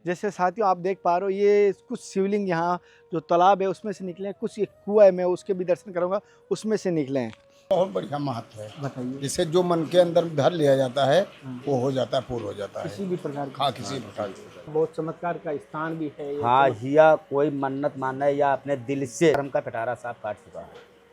जैसे साथियों आप देख पा रहे हो ये कुछ शिवलिंग यहाँ जो तालाब है उसमें से निकले हैं, कुछ ये कुआं है मैं उसके भी दर्शन करूंगा उसमें से निकले हैं। बहुत बढ़िया महत्व है। बताइए। जिसे जो मन के अंदर धर लिया जाता है वो हो जाता है, पूर्ण हो जाता है। किसी भी प्रकार का हाँ, किसी प्रकार की। बहुत चमत्कार का स्थान भी है ये। हाँ, हिया कोई मन्नत माने या अपने दिल से हमका फटहारा सांप काट चुका है।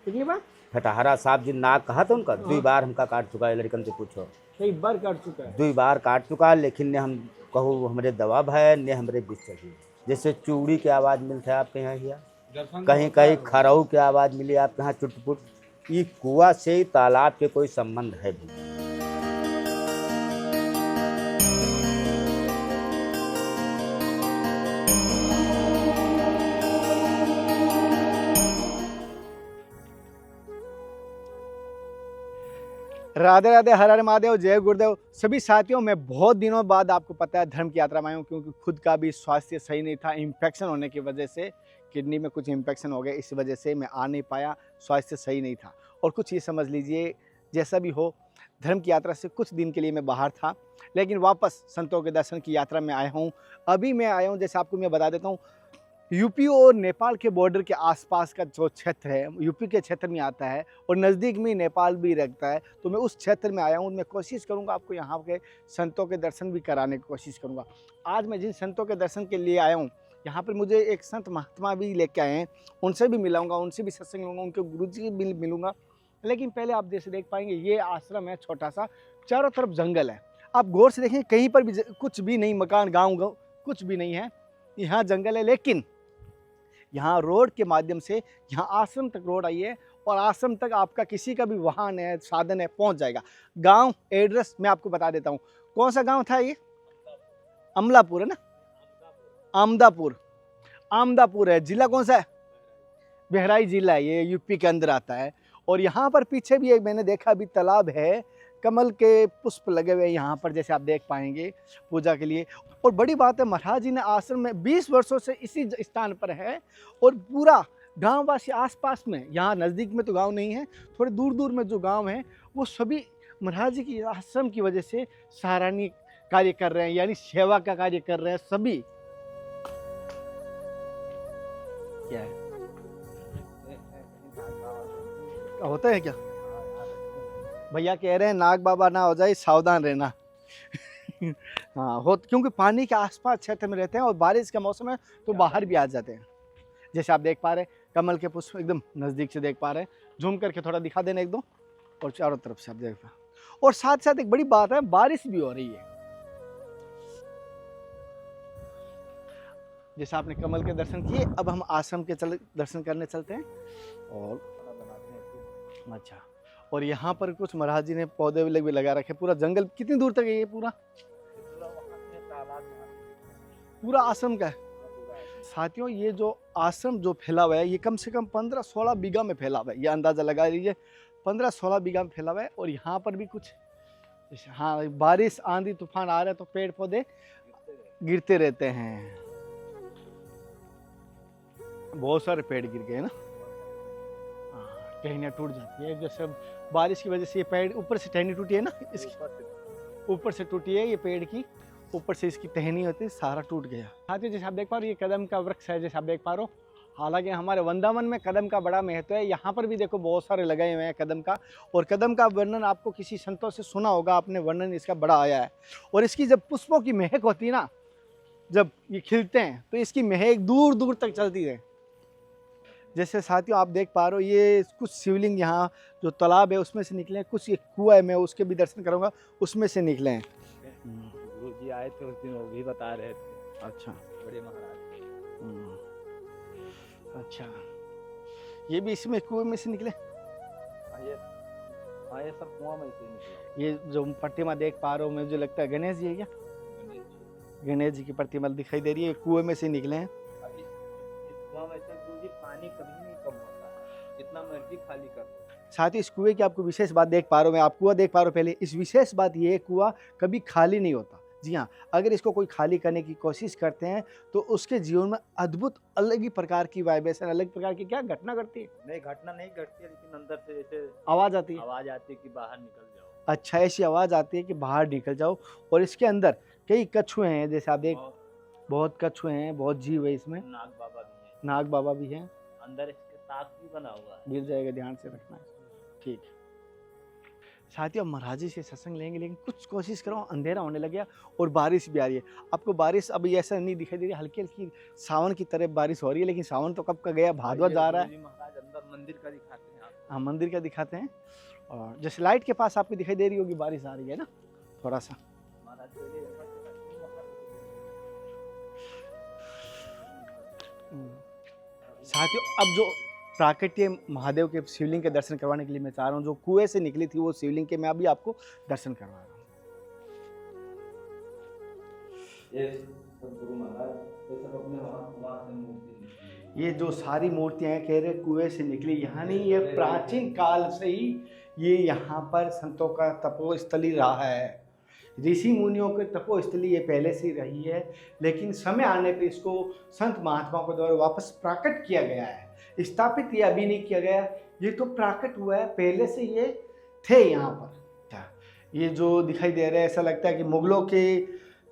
कितनी बार? फटहारा सांप जो नाक कहा था उनका 2 बार हमका काट चुका है। लड़कन से पूछो, कई बार काट चुका है। 2 बार काट चुका है, लेकिन ने हम कहूँ हमरे दवा है ने हमरे विष चढ़ी। जैसे चूड़ी की आवाज़ मिलता है आपके यहाँ हिया, कहीं कहीं खरऊ की आवाज़ मिली आपके यहाँ चुटपुट। ये कुआं से तालाब के कोई संबंध है भी। राधे राधे, हर हर महादेव, जय गुरुदेव। सभी साथियों मैं बहुत दिनों बाद आपको पता है धर्म की यात्रा में आया हूँ, क्योंकि खुद का भी स्वास्थ्य सही नहीं था। इन्फेक्शन होने की वजह से किडनी में कुछ इन्फेक्शन हो गया, इस वजह से मैं आ नहीं पाया, स्वास्थ्य सही नहीं था। और कुछ ये समझ लीजिए जैसा भी हो, धर्म की यात्रा से कुछ दिन के लिए मैं बाहर था, लेकिन वापस संतों के दर्शन की यात्रा में आया हूँ। अभी मैं आया हूँ, जैसे आपको मैं बता देता हूँ, यूपी और नेपाल के बॉर्डर के आसपास का जो क्षेत्र है यूपी के क्षेत्र में आता है और नज़दीक में नेपाल भी रहता है, तो मैं उस क्षेत्र में आया हूँ। मैं कोशिश करूँगा आपको यहाँ के संतों के दर्शन भी कराने की कोशिश करूँगा। आज मैं जिन संतों के दर्शन के लिए आया हूँ, यहाँ पर मुझे एक संत महात्मा भी लेके आए हैं, उनसे भी मिलाऊँगा, उनसे भी सत्संग लूँगा, उनके गुरु जी भी मिलूँगा। लेकिन पहले आप जैसे देख पाएंगे ये आश्रम है छोटा सा, चारों तरफ जंगल है। आप गौर से देखें कहीं पर भी कुछ भी नहीं, मकान गाँव कुछ भी नहीं है, यहाँ जंगल है। लेकिन यहाँ रोड के माध्यम से यहाँ आश्रम तक रोड आई है और आश्रम तक आपका किसी का भी वाहन है, साधन है, पहुँच जाएगा। गांव एड्रेस मैं आपको बता देता हूँ। कौन सा गांव था ये? अमलापुर है ना, आमदापुर, आमदापुर है। जिला कौन सा है? बहराइच जिला है, ये यूपी के अंदर आता है। और यहाँ पर पीछे भी एक मैंने देखा अभी तालाब है, कमल के पुष्प लगे हुए हैं यहाँ पर, जैसे आप देख पाएंगे पूजा के लिए। और बड़ी बात है, महाराज जी ने आश्रम में 20 वर्षों से इसी स्थान पर है और पूरा गांववासी आसपास में, यहाँ नज़दीक में तो गांव नहीं है, थोड़े दूर दूर में जो गांव हैं वो सभी महाराज जी की आश्रम की वजह से सराहनीय कार्य कर रहे हैं, यानी सेवा का कार्य कर रहे हैं सभी। क्या है होता है क्या? भैया कह रहे हैं नाग बाबा ना हो जाए, सावधान रहना। हाँ हो, क्योंकि पानी के आसपास क्षेत्र में रहते हैं और बारिश का मौसम है तो बाहर भी आ जाते हैं। जैसे आप देख पा रहे हैं कमल के पुष्प एकदम नज़दीक से देख पा रहे हैं, जूम करके थोड़ा दिखा देना एक दो, और चारों तरफ से आप देख पा। और साथ साथ एक बड़ी बात है, बारिश भी हो रही है। जैसे आपने कमल के दर्शन किए, अब हम आश्रम के दर्शन करने चलते हैं। और अच्छा, और यहाँ पर कुछ महाराज जी ने पौधे भी लगा रखे। पूरा जंगल कितनी दूर तक है ये? पूरा आश्रम का है। साथियों ये जो आश्रम जो फैला हुआ है ये कम से कम 15-16 बीघा में फैला हुआ है, ये अंदाजा लगा लीजिए 15-16 बीघा में फैला हुआ है। और यहाँ पर भी कुछ, हाँ, बारिश आंधी तूफान आ रहा है तो पेड़ पौधे गिरते रहते हैं। बहुत सारे पेड़ गिर गए ना, टहनियाँ टूट जाती है। जैसे बारिश की वजह से ये पेड़ ऊपर से टहनी टूटी है ना, इसकी ऊपर से टूटी है, ये पेड़ की ऊपर से इसकी टहनी होती है, सारा टूट गया। साथियों जैसे आप देख पा रहे हो ये कदम का वृक्ष है, जैसे आप देख पा रहे हो। हालांकि हमारे वृंदावन में कदम का बड़ा महत्व है, यहाँ पर भी देखो बहुत सारे लगाए हुए हैं कदम का। और कदम का वर्णन आपको किसी संतों से सुना होगा आपने, वर्णन इसका बड़ा आया है। और इसकी जब पुष्पों की महक होती है ना, जब ये खिलते हैं तो इसकी महक दूर दूर तक चलती है। जैसे साथियों आप देख पा रहे हो ये कुछ शिवलिंग यहाँ जो तालाब है उसमें से निकले हैं, कुछ ये कुआं है मैं उसके भी दर्शन करूँगा, उसमें से निकले हैं। गुरु जी आए थे उस दिन, वो भी बता रहे थे। अच्छा, बड़े महाराज। अच्छा, ये भी इसमें कुएं में से निकले? ये सब कुआं में से निकला। ये जो प्रतिमा देख पा रहा हूँ मुझे लगता है गणेश जी है क्या? गणेश जी की प्रतिमा दिखाई दे रही है, कुएं में से निकले हैं। पानी कभी नहीं कम होता, जितना मर्जी खाली कर दो। साथ ही इस कुएं की आपको विशेष बात देख पा रहा हूँ मैं, आप कुआं देख पा रहे हो पहले, इस विशेष बात ये कुआं कभी खाली नहीं होता। जी हाँ, अगर इसको कोई खाली करने की कोशिश करते हैं तो उसके जीवन में अद्भुत अलग ही प्रकार की वाइब्रेशन, अलग प्रकार की क्या घटना घटती है? नहीं, घटना नहीं घटती है, लेकिन अंदर से जैसे आवाज़ आती है। आवाज आती है कि बाहर निकल जाओ। अच्छा, ऐसी आवाज़ आती है कि बाहर निकल जाओ। और इसके अंदर कई कछुए हैं, जैसे आप बहुत कछुए हैं, बहुत जीव है इसमें। नाग बाबा भी है, नाग बाबा भी हैं। अंदर इसके ताक भी बना हुआ है। गिर जाएगा, ध्यान से रखना है। ठीक है साथियों, महाराज जी से सत्संग लेंगे, लेकिन कुछ कोशिश करो, अंधेरा होने लग गया और बारिश भी आ रही है। आपको बारिश अभी ऐसा नहीं दिखाई दे रही, हल्की हल्की सावन की तरह बारिश हो रही है, लेकिन सावन तो कब का गया, भादवा जा रहा है। गुरुजी महाराज अंदर मंदिर का दिखाते हैं आपको। हाँ मंदिर का दिखाते हैं। और जैसे लाइट के पास आपको दिखाई दे रही होगी बारिश आ रही है ना, थोड़ा सा। महाराज पहले ऊपर से साथियों, अब जो प्राकट्य महादेव के शिवलिंग के दर्शन करवाने के लिए मैं चाह रहा हूँ, जो कुएं से निकली थी वो शिवलिंग के, मैं अभी आपको दर्शन करवा रहा हूँ। ये सब गुरु महाराज ये सब अपने वहाँ से मूर्ति ये जो सारी मूर्तियां हैं, कह रहे कुएं से निकली, यहाँ नहीं, ये प्राचीन काल से ही ये यहाँ पर संतों का तपोस्थली रहा है। ऋषि मुनियों के तपोस्थली ये पहले से ही रही है, लेकिन समय आने पर इसको संत महात्माओं के द्वारा वापस प्राकट किया गया है। स्थापित ये अभी नहीं किया गया, ये तो प्राकट हुआ है, पहले से ये थे यहाँ पर। ये जो दिखाई दे रहा है, ऐसा लगता है कि मुगलों के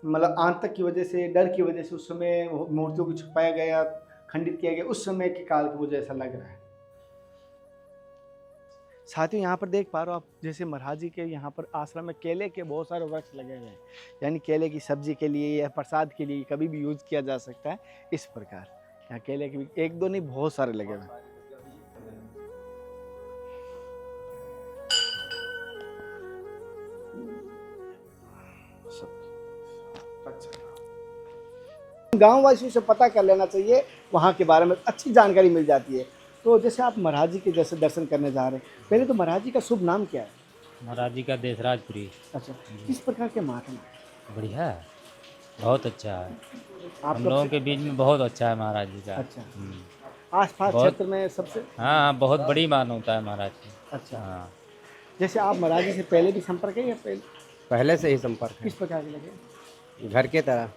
मतलब आतंक की वजह से, डर की वजह से उस समय मूर्तियों को छुपाया गया, खंडित किया गया, उस समय के काल की वजह ऐसा लग रहा है। साथियों, यहाँ पर देख पा रहे हो आप, जैसे महाराज जी के यहाँ पर आश्रम में केले के बहुत सारे वृक्ष लगे हुए हैं, यानी केले की सब्जी के लिए या प्रसाद के लिए कभी भी यूज किया जा सकता है। इस प्रकार यहाँ केले के भी एक दो नहीं, बहुत सारे लगे हुए हैं। गांव वासियों से पता कर लेना चाहिए, वहाँ के बारे में अच्छी जानकारी मिल जाती है। तो जैसे आप महाराज जी के जैसे दर्शन करने जा रहे हैं, पहले तो महाराज जी का शुभ नाम क्या है? महाराज जी का देशराजपुरी। अच्छा, किस प्रकार के महात्मा है? बढ़िया है, बहुत अच्छा है। आप हम लोगों के बीच में बहुत अच्छा है महाराज जी का। अच्छा, हम्म। आसपास बहुत- क्षेत्र में सबसे हाँ, बहुत बड़ी मान्यता है महाराज की। अच्छा। हाँ, जैसे आप महाराज जी से पहले भी संपर्क है या पहले से ही संपर्क किस प्रकार के लगे? है, घर के तरह।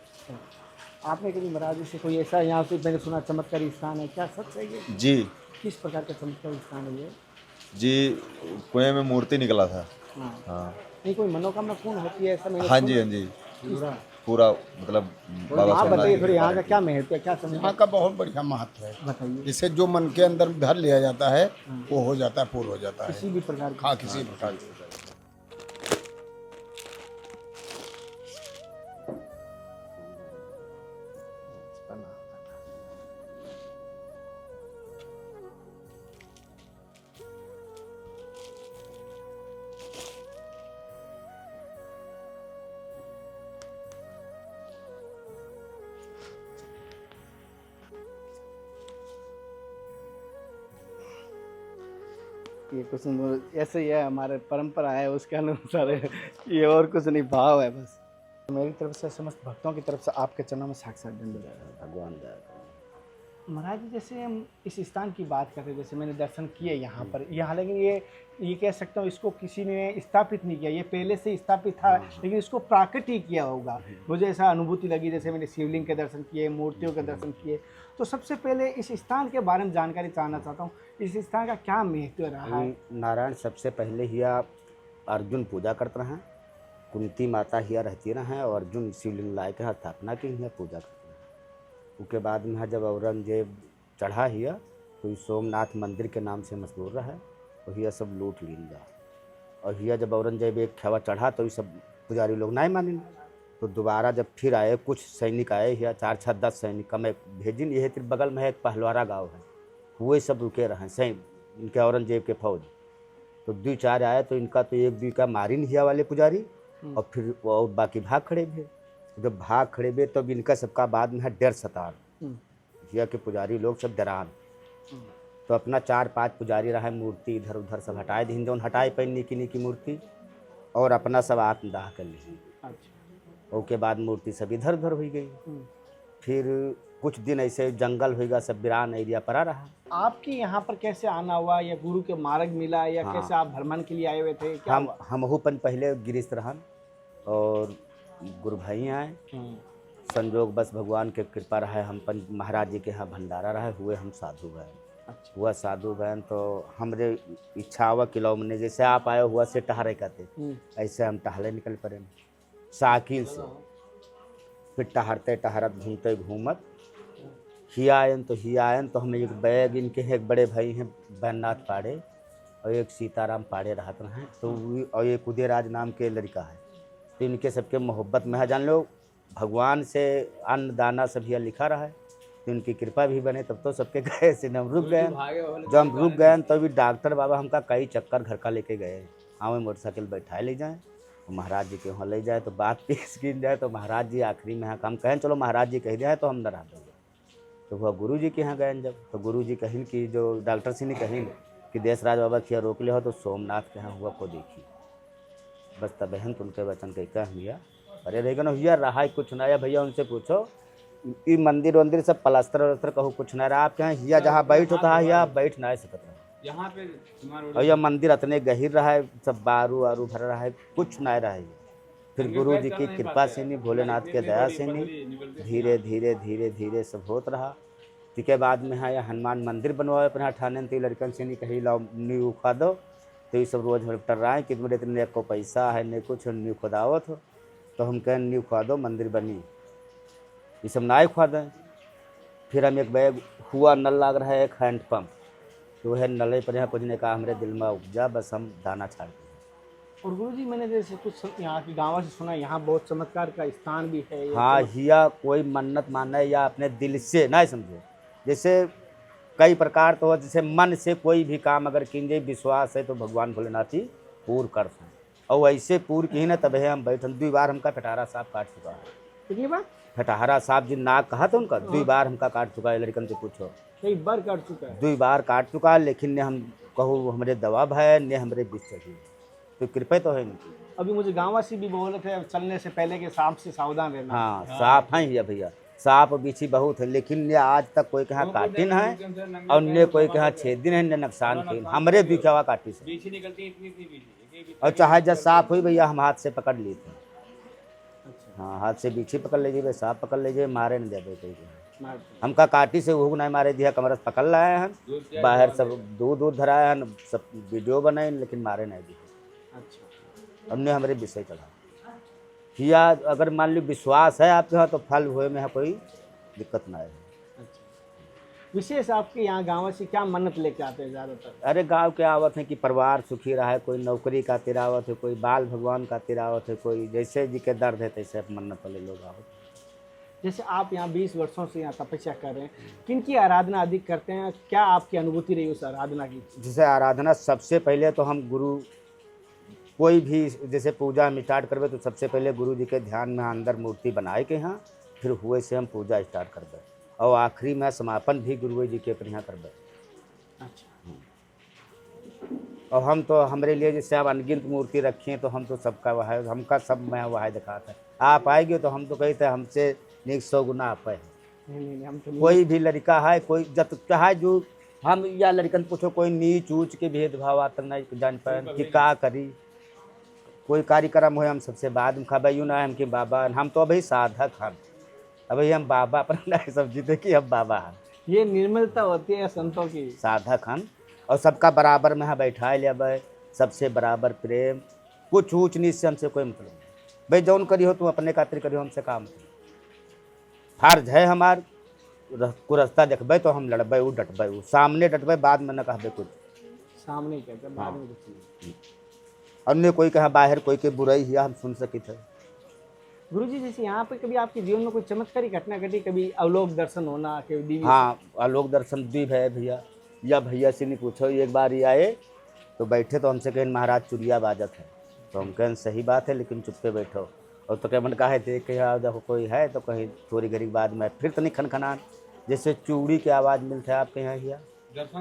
आपने कभी महाराज जी से कोई ऐसा, यहाँ से मैंने सुना चमत्कारी स्थान है, क्या सच है ये? जी किस प्रकार का चमत्कारी स्थान है ये? जी, कुएं में मूर्ति निकला था। हाँ, हाँ नहीं कोई मनोकामना पूर्ण होती है ऐसा मैंने हाँ जी, सुना। हाँ जी, पूरा पूरा मतलब बाबा आप बताइए सोमनाथ थोड़ी, के यहाँ का बारे क्या महत्व है, क्या समझ यहाँ का बहुत बढ़िया महत्व है। बताइए। जिसे जो मन के अंदर धर लिया जाता है वो हो जाता है, पूर्ण हो जाता है। किसी भी प्रकार की हाँ, किसी प्रकार की। ये कुछ ऐसे ही है, हमारे परंपरा है उसके अनुसार है, ये और कुछ नहीं, भाव है बस। मेरी तरफ से समस्त भक्तों की तरफ से आपके चरणों में साक्षात दंडवत। भगवान दया करें। महाराज जी, जैसे हम इस स्थान की बात करते हैं, जैसे मैंने दर्शन किए यहाँ पर, यहाँ लेकिन ये कह सकता हूँ इसको किसी ने स्थापित नहीं किया, ये पहले से स्थापित था, लेकिन इसको प्राकट ही किया होगा। मुझे ऐसा अनुभूति लगी, जैसे मैंने शिवलिंग के दर्शन किए, मूर्तियों के दर्शन किए। तो सबसे पहले इस स्थान के बारे में जानकारी चाहना चाहता हूँ, इस स्थान का क्या महत्व रहा है? नारायण सबसे पहले हिया अर्जुन पूजा करते रहे, कुंती माता हिया रहती रहे और अर्जुन शिवलिंग लाए के स्थापना की हिया पूजा करते रहे। उसके बाद में जब औरंगजेब चढ़ा हिया तो ये सोमनाथ मंदिर के नाम से मशहूर रहा, तो हिया सब लूट लीन जा। और हिया जब औरंगजेब एक खेवा चढ़ा तो ये सब पुजारी लोग नहीं माने, तो दोबारा जब फिर आए, कुछ सैनिक आए हिया, 4-6-10 सैनिक हमें भेजिन। यह बगल में एक पहलवारा गाँव है, वो सब रुके रहे सैनिक इनके औरंगजेब के फौज। तो 2-4 आए तो इनका तो 1-2 का मारिन हिया वाले पुजारी, और फिर और बाकी भाग खड़े भी। जब भाग खड़े भी तब इनका सबका बाद में है डर सतार, हिया के पुजारी लोग सब डरान। तो अपना 4-5 पुजारी रहा, मूर्ति इधर उधर सब हटाए दी, जौन हटाए पैन निकी की मूर्ति, और अपना सब आँख दाह कर ली। उसके बाद मूर्ति सब इधर उधर हो गई। फिर कुछ दिन ऐसे जंगल होगा, सब वीरान एरिया पड़ा रहा। आपकी यहाँ पर कैसे आना हुआ, या गुरु के मार्ग मिला, या हाँ। कैसे आप भ्रमण के लिए आए हुए थे, क्या हुआ? हम पहले गिरीश रहन और गुरु भाई आए, संजोग बस भगवान के कृपा रहा, हम पन महाराज जी के यहाँ भंडारा रहा हुए, हम साधु गए। अच्छा। हुआ साधु बहन तो हमरे इच्छा हुआ किलो में जैसे आप आए हुआ से टहरे कहते, ऐसे हम टहले निकल पड़े साइकिल से। फिर टहरते टहरत घूमते घूमत ही आयन तो हम एक बैग इनके एक बड़े भाई हैं बैननाथ पाड़े और एक सीताराम पाड़े रहते हैं तो और एक उदयराज नाम के लड़का है। तो इनके सबके मोहब्बत में है जान लो भगवान से अन्न दाना सब यह लिखा रहा है तो इनकी कृपा भी बने तब तो सबके गए से हम रुक गए। जब हम रुक गए तो भी डॉक्टर बाबा हमका कई चक्कर घर का लेके गए। हाँ मोटरसाइकिल बैठाए ले जाएँ तो महाराज जी के वहाँ ले जाए तो बात पेश की जाए तो महाराज जी आखिरी में हम कहें चलो महाराज जी कह दिया है तो हम न रह देंगे। तो वह गुरु जी के यहाँ गए जब तो गुरु जी कहीं कि जो डॉक्टर से नहीं कहीं कि देशराज बाबा किया रोक ले हो तो सोमनाथ के यहाँ हुआ को देखी बस तब बहन तो उनके वचन कह कह भैया अरे रहेगा ना भैया रहा कुछ ना या भैया उनसे पूछो ये मंदिर वंदिर सब प्लास्टर वस्तर कहूँ कुछ ना रहा आपके यहाँ हिया जहाँ बैठ होता है या बैठ ना सकता है यहाँ पे और यह मंदिर इतने गहिर रहा है सब बारू आरू भर रहा है कुछ ना रहा है। फिर गुरु जी की कृपा से नहीं भोलेनाथ के दया से नहीं धीरे धीरे धीरे धीरे सब होत रहा। इसके बाद में है हनुमान मंदिर बनवाए अपने ठाने तो लड़कन से नहीं कही लाओ न्यू उखा दो तो ये सब रोज टर रहा है कि मेरे इतने को पैसा है नहीं कुछ न्यू खुदावत हो तो हम कहें न्यू खुआ दो मंदिर बनी ये सब ना खुआ दें। फिर हम एक बैग हुआ नल लाग रहा है एक हैंड पंप तो वह नल पर यहाँ कुछ ने कहा हमारे दिल में उपजा बस हम दाना छाड़ दें। और गुरु जी मैंने जैसे कुछ यहाँ की गाँव से सुना यहाँ बहुत चमत्कार का स्थान भी है। हाँ हिया कोई मन्नत माने या अपने दिल से ना समझे जैसे कई प्रकार तो जैसे मन से कोई भी काम अगर कीजिए विश्वास है तो भगवान भोलेनाथ ही पूर्ण कर हैं और वैसे पूर्ण की ना तब हम बैठन 2 बार हमका फटारा साहब काट चुका है। कितनी बार फटारा साहब जी नाक कहा था उनका 2 बार हमका काट चुका है लड़कन से पूछो कई बार काट चुका है 2 बार काट चुका है लेकिन ने हम कहूँ हमारे दवा है ने हमारे बीच चढ़ी तो कृपा तो है इनकी। अभी मुझे गाँववासी भी बोल रहे थे चलने से पहले के सांप से सावधान रहना। हाँ सांप हैं या भैया सांप बिछी बहुत है लेकिन ने आज तक कोई कहाँ काटिन है और ने कोई कहाँ छेदिन है ने नुकसान किन हमारे बिछावा काटी से बीछी निकलती है इतनी बीछी और चाहे जब सांप हुई भैया हम हाथ से पकड़ लिए थे। हाँ हाथ से बिछी पकड़ लीजिए सांप पकड़ लीजिए मारे नहीं दे कोई हमका काटी से वो नहीं मारे दिया कमरस पकड़ लाए हैं बाहर सब दूध धराए हैं सब वीडियो बनाए लेकिन मारे नहीं दिए। अच्छा हमने हमारे विषय चढ़ा या अगर मान लो विश्वास है आपके यहाँ तो फल हुए में कोई दिक्कत ना है। विशेष आपके यहाँ गाँववासी क्या मन्नत लेके आते हैं ज़्यादातर? अरे गांव के आवत है कि परिवार सुखी रहा है कोई नौकरी का तिरावत है कोई बाल भगवान का तिरावत है कोई जैसे जी के दर्द है तैसे मन्नत वाले लोग आवत। जैसे आप यहाँ 20 वर्षों से यहाँ तपस्या कर रहे हैं किन की आराधना अधिक करते हैं क्या आपकी अनुभूति रही उस आराधना की? जैसे आराधना सबसे पहले तो हम गुरु कोई भी जैसे पूजा हम स्टार्ट करवे तो सबसे पहले गुरु जी के ध्यान में अंदर मूर्ति बनाए के यहाँ फिर हुए से हम पूजा स्टार्ट करवे और आखिरी में समापन भी गुरु जी के यहाँ करवे। अच्छा और हम तो हमारे लिए जैसे आप अनगिनत मूर्ति रखी हैं तो हम तो सबका वह है हमका सब मैं वह दिखाता है आप आएंगे तो हम तो कहते हैं हमसे 100 गुना आप है। नहीं हम तो कोई भी लड़का है कोई जब चाहे जो हम या लड़कन पूछो कोई नीच ऊँच के भेदभाव आता नहीं जान पाए कि का करी कोई कार्यक्रम हो हम सबसे बाद में खबर यूँ ना हम कि बाबा हम तो अभी साधक हम अभी हम बाबा पर नहीं समझते कि हम बाबा हैं। ये निर्मलता होती है संतों की। साधक हम और सबका बराबर में बैठा लिया भाई सबसे बराबर प्रेम कुछ ऊँच नीच से हमसे कोई मतलब नहीं भाई जौन करी हो तुम अपने खातिर करी हो हमसे काम फर्ज है हमार को रास्ता देखबे तो हम लड़बे वो डटबे वो सामने डटबे बाद में न कहबे कुछ सामने ही कहते बाद में कुछ नहीं। अन्य कोई कहा बाहर कोई के बुराई हिया हम सुन सकी थे। गुरुजी जैसे यहाँ पे कभी आपके जीवन में कोई चमत्कारी घटना घटी कभी अवलोक दर्शन होना कभी दिव्य? हाँ आलोक दर्शन द्वीप है भैया या भैया से नहीं पूछो एक बार ये आए तो बैठे तो हमसे कहें महाराज चुरिया बाजत है तो हम कहें सही बात है लेकिन चुप्पे बैठो और तो क्या मन कहा है देख के यहाँ देखो कोई है तो कहीं थोड़ी घड़ी बाद में फिर तो नहीं खनखनान जैसे चूड़ी की आवाज़ मिलती है आपके यहाँ हिया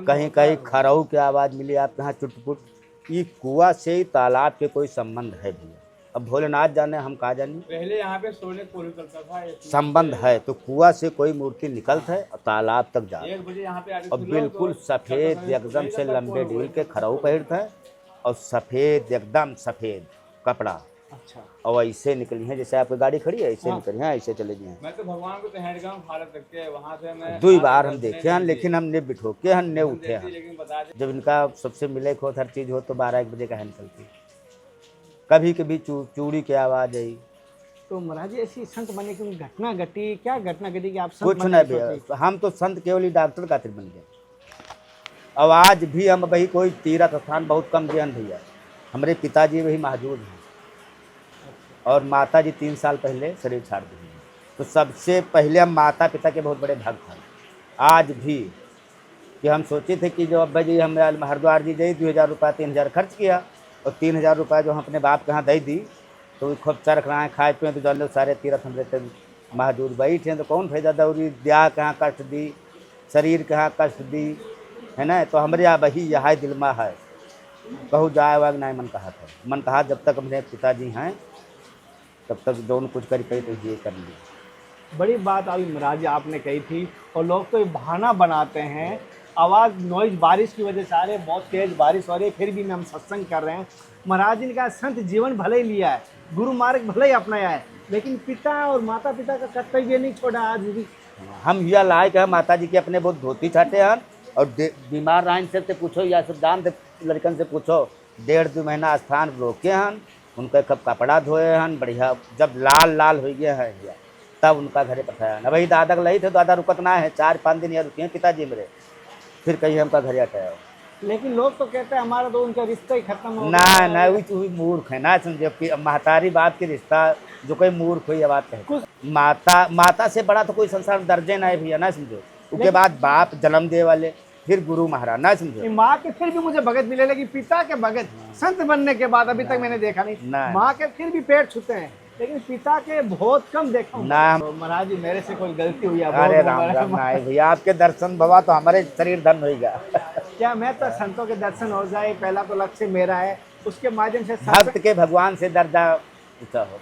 कहीं कहीं खराऊ की आवाज़ मिली आपके यहाँ चुटपुट ये कुआ से तालाब के कोई संबंध है भैया अब भोलेनाथ जाने हम कहा जाने पहले यहाँ पे सोने को निकलता था संबंध है तो कुआ से कोई मूर्ति निकलता है और तालाब तक जाता है 1 बजे यहाँ पे और बिल्कुल सफ़ेद एकदम से लंबे ढील के खराऊ पहनता है और सफ़ेद एकदम सफ़ेद कपड़ा अच्छा और ऐसे निकली हैं जैसे आपकी गाड़ी खड़ी है ऐसे निकली हैं ऐसे चले गए मैं तो भगवान को तो हैंडगम हालत रखते हैं वहाँ से मैं 2 बार हम देखे हैं लेकिन हमने बिठो के हमने उठे हैं लेकिन बता दें जब इनका सबसे मिले को हर चीज़ हो तो 12-1 बजे का है निकलती कभी कभी चूड़ी की आवाज़ आई तो महाराज जी ऐसी संत बनने की घटना घटी, क्या घटना घटी कि आप संत कुछ बनने नहीं की सोचे? भैया, हम तो संत केवल ही डॉक्टर खातिर बन गए। और आज भी हम वही कोई तीर्थ स्थान बहुत कम गए हैं भैया। हमारे पिताजी वही मौजूद हैं और माता जी 3 साल पहले शरीर छाड़ दी। तो सबसे पहले हम माता पिता के बहुत बड़े भक्त हैं। आज भी कि हम सोचे थे कि जो अब्बा जी हम हरिद्वार जी गए 2000 रुपया 3000 खर्च किया और 3000 रुपया जो हम अपने बाप के यहाँ दे दी, तो खूब चरख रहे हैं, खाए पिए, तो जल सारे तीर्थ हम रहते महजूद बैठे हैं, तो कौन फायदा दौरी ब्याह के यहाँ कष्ट दी, शरीर के यहाँ कष्ट दी, है ना। तो हमारे यहाँ वही यह दिल में है, कहूँ जाए वाग नहीं मन कहा था। मन कहा जब तक अपने पिताजी हैं तब तक जो कुछ कर पाई तो ये कर लिया। बड़ी बात अभी महाराज जी आपने कही थी, और लोग तो ये बहाना बनाते हैं, आवाज़ नॉइज बारिश की वजह से आ रही है, बहुत तेज़ बारिश हो रही है, फिर भी हम सत्संग कर रहे हैं। महाराज जी ने कहा संत जीवन भले ही लिया है, गुरु मार्ग भले ही अपनाया है, लेकिन पिता और माता पिता का कर्तव्य नहीं छोड़ा आज भी। हम यह लायक है माता जी के अपने बहुत धोती छाटे हैं और बीमार रहन से पूछो या सुदान से लड़कन से पूछो, 1.5-2 महीना स्थान रोके हैं, उनका कब कपड़ा धोए हैं बढ़िया, जब लाल लाल हो गया है या तब उनका घरे पठाया न। वही दादा के लई थे, दादा रुकत ना है, 4-5 दिन या रुके हैं पिताजी मेरे, फिर कहीं हमका घरे हटाया। लेकिन लोग तो कहते हैं हमारा तो उनका रिश्ता ही खत्म हो ना गया। ना वही मूर्ख है ना, समझे कि महतारी बाप के रिश्ता जो कोई मूर्ख हुई बात है। माता से बड़ा तो कोई संसार दर्जे ना है भैया, ना समझो। उसके बाद बाप जन्म दे वाले, फिर गुरु महाराज, ना समझो। माँ के फिर भी मुझे भगत मिले, लेकिन पिता के भगत संत बनने के बाद अभी तक मैंने देखा नहीं। ना। माँ के फिर भी पैर छूते हैं, लेकिन पिता के बहुत कम देखा हूं। ना। तो महाराज जी मेरे से कोई गलती हुई है? अरे राम राम ना है भैया, आपके दर्शन भवा तो हमारे शरीर धन होगा। क्या मैं तो संतों के दर्शन हो जाए, पहला तो लक्ष्य मेरा है, उसके माध्यम से भक्त के भगवान से दर्जा ऊंचा हो।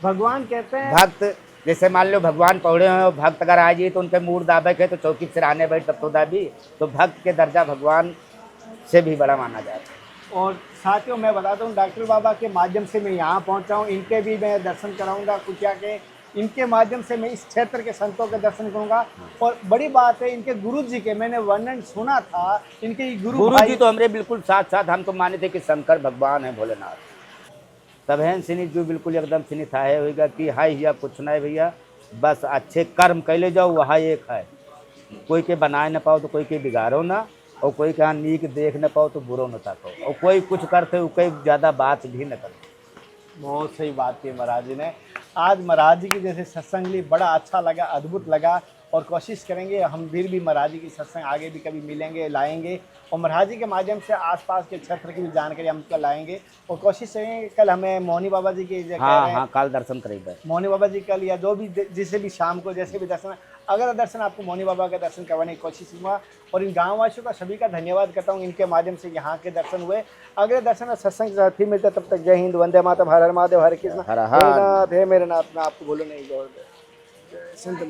भगवान कहते हैं भक्त जैसे मान लो भगवान पौड़े हो, भक्त अगर आ जाइए तो उनके मूड दाबे के तो चौकी से रहने बैठ तब तो दाबी, तो भक्त के दर्जा भगवान से भी बड़ा माना जाता है। और साथियों मैं बताता हूँ, डॉक्टर बाबा के माध्यम से मैं यहाँ पहुँचा हूँ, इनके भी मैं दर्शन कराऊंगा कुटिया के, इनके माध्यम से मैं इस क्षेत्र के संतों के दर्शन करूंगा। और बड़ी बात है, इनके गुरु जी के मैंने वर्णन सुना था, इनके गुरु जी तो हमरे बिल्कुल साथ साथ, हम तो माने थे कि शंकर भगवान है, भोलेनाथ। तब है सिनी जो बिल्कुल एकदम सिनी था है होगा कि हाय या कुछ नहीं भैया, बस अच्छे कर्म कैले जाओ, वहाँ एक है, कोई के बनाए न पाओ तो कोई के बिगाड़ो ना, और कोई के यहाँ नीक देख न पाओ तो बुरो न ताको, और कोई कुछ करते हो कोई ज़्यादा बात भी न करो। बहुत सही बात की महाराज जी ने। आज महाराज जी की जैसे सत्संग ली, बड़ा अच्छा लगा, अद्भुत लगा, और कोशिश करेंगे हम फिर भी महाराज जी की सत्संग आगे भी कभी मिलेंगे, लाएंगे, और महाराज जी के माध्यम से आसपास के क्षेत्र की भी जानकारी हम उसका लाएंगे। और कोशिश करेंगे कल हमें मोहनी बाबा जी की हाँ कल दर्शन करेंगे, मोहनी बाबा जी कल या जो भी जिसे भी शाम को जैसे भी दर्शन, अगर दर्शन आपको मोहनी बाबा का दर्शन करवाने की कोशिश करूँगा। और इन गाँव वासियों का सभी का धन्यवाद करता हूँ, इनके माध्यम से यहाँ के दर्शन हुए। अगले दर्शन और सत्संग के साथ फिर मिलते, तब तक जय हिंद, वंदे मातरम, हर हर महादेव, हरे कृष्ण, हर हर। हे नाथ, हे मेरे नाथ, मैं आपको बोलो नहीं, संत